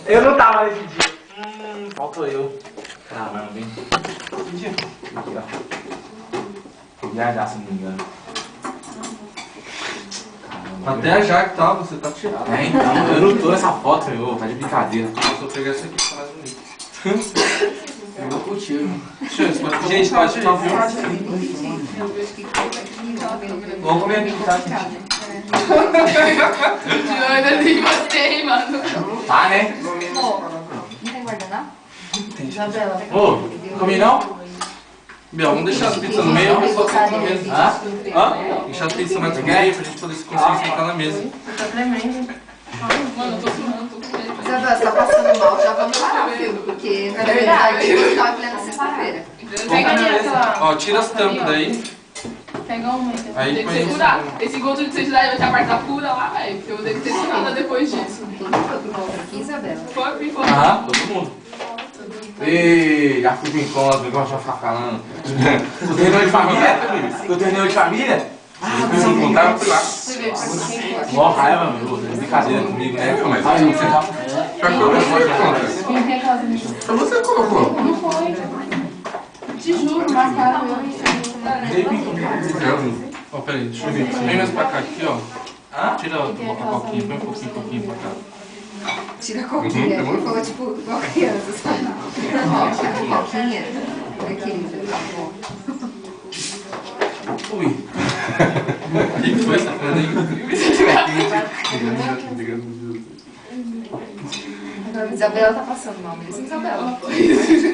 Eu não tava nesse dia. Faltou eu. Caramba, hein? Que dia? Aqui, ó. Viajar, se não me engano. Até a Jaque tá, você tá tirado. É, então, eu não tô nessa foto, meu. Tá de brincadeira. Eu vou pegar essa aqui que tá mais bonito. Eu vou curtir. Gente, pode ficar viu? Vamos comer aqui, tá, gente? De olho ali, gostei, mano. Tá, né? Amor, não tem guardanapo? Isabela, Ô, comi não? Biel, vamos deixar as pizzas no meio, vamos só sentar na mesa. Hã? Deixar as pizzas mais no meio pra gente poder conseguir sentar na mesa. tá tremendo. Mano, eu tô suando, tô com medo. Isabela, você tá passando mal, já vamos parar, viu? Porque na verdade eu tava plena sexta-feira. Pega ali aquela. Ó, tira as tampas daí. Pega uma aí. Aí Tem que põe isso. segurar. Esse gosto de sexta vai ter a parte da cura lá, velho. Porque eu vou ter que ter curada depois disso. Todo mundo foi pro volta aqui, Isabela. Foi. Aham, todo mundo. Ei, já fui pro encontro, o negócio já ficar falando. Tu tem reunião de família? Tu tem reunião de família? Ah, precisa encontrar, eu fui lá. Você veio pra quem? Mó raiva, meu. Brincadeira comigo, né? Mas Aí, você você já... Quem tem casa nisso? Você colocou. Não foi. Te juro, marcaram eu e Ó, peraí, deixa eu ver. Vem mais pra cá, aqui, ó. Tira a coquinha, põe um pouquinho pra cá. Tira a coquinha. Ele falou tipo igual criança, sabe? Ó, tira a coquinha. Oi, querida. Ui. O que foi essa coisa aí? Isabela tá passando mal mesmo, Isabela.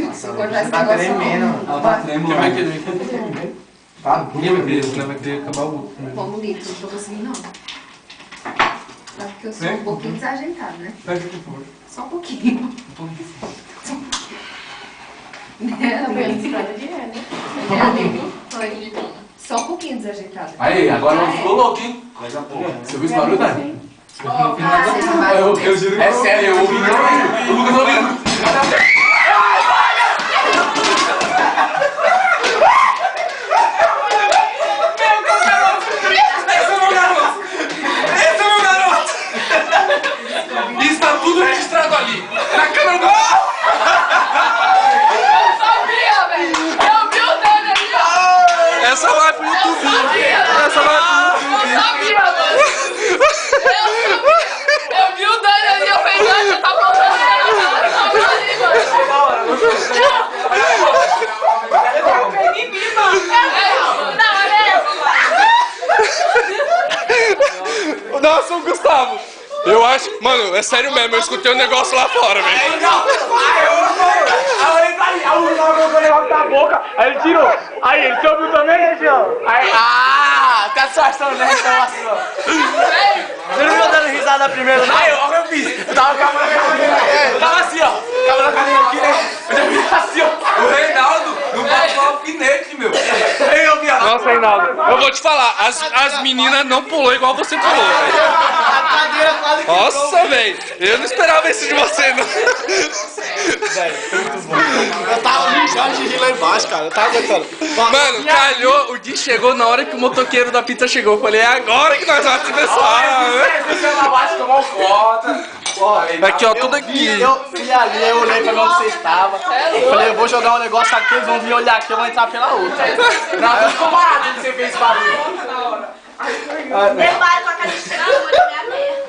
Nossa, eu cortar esse Tá negócio. tremendo. Ela tá Quem tremendo. vai querer? Tá Ninguém vai querer, senão vai querer acabar o outro. Vamos lindo, não tô conseguindo não. Só porque eu sou um pouquinho desajeitada, né? Pega aqui, por favor. Só um pouquinho. Né, amiga? Foi. Só um pouquinho desajeitada. Aí, agora ela ficou louca, hein? Você viu esse barulho, Dani? Eu juro que é sério, eu ouvi. O Lucas ouvindo. Isso tá tudo registrado ali. Na câmera do... sabia, velho! Eu vi o dedo ali, ó! Essa vai pro YouTube. Essa vai pro YouTube. Eu sabia, mano! Eu vi o Dani ali, eu falei, Dani, você tá falando ali, mano! Nossa, o Gustavo. Eu acho... Mano, é sério mesmo, eu escutei um negócio lá fora, velho. Aí eu olhei pra ele, aí o Lucas colocou o negócio da boca, aí ele tirou. Aí ele, você ouviu também, né, João? Aí, tá disfarçando, né, reclamação. Você não viu dando risada primeiro, não? Aí, olha o que eu fiz. Eu tava com a mão na cadeira, eu tava assim, ó. Com a mão na cadeira aqui, né? Eu já fiz assim, ó. O Reinaldo não passou alfinete, meu. Aí eu vi, ó. Nossa, Reinaldo, eu vou te falar, as meninas não pulou igual você pulou, velho. A cadeira quase que Nossa, velho, eu não esperava isso de você, não. eu tava mijando de rir lá embaixo, cara. Eu tava aguentando. Mano, calhou, o Gui chegou na hora que o motoqueiro da pizza chegou. Eu falei, é agora que nós vamos começar, né? Você lá baixo tomou conta. Aqui, ó, tudo aqui. Eu fui ali, eu olhei pra onde você estava. Eu falei, eu vou jogar um negócio aqui, eles vão vir olhar aqui, eu vou entrar pela outra. Não, ficou barato que você fez esse barulho. Prepara com a cara de tirar a olho da minha terra.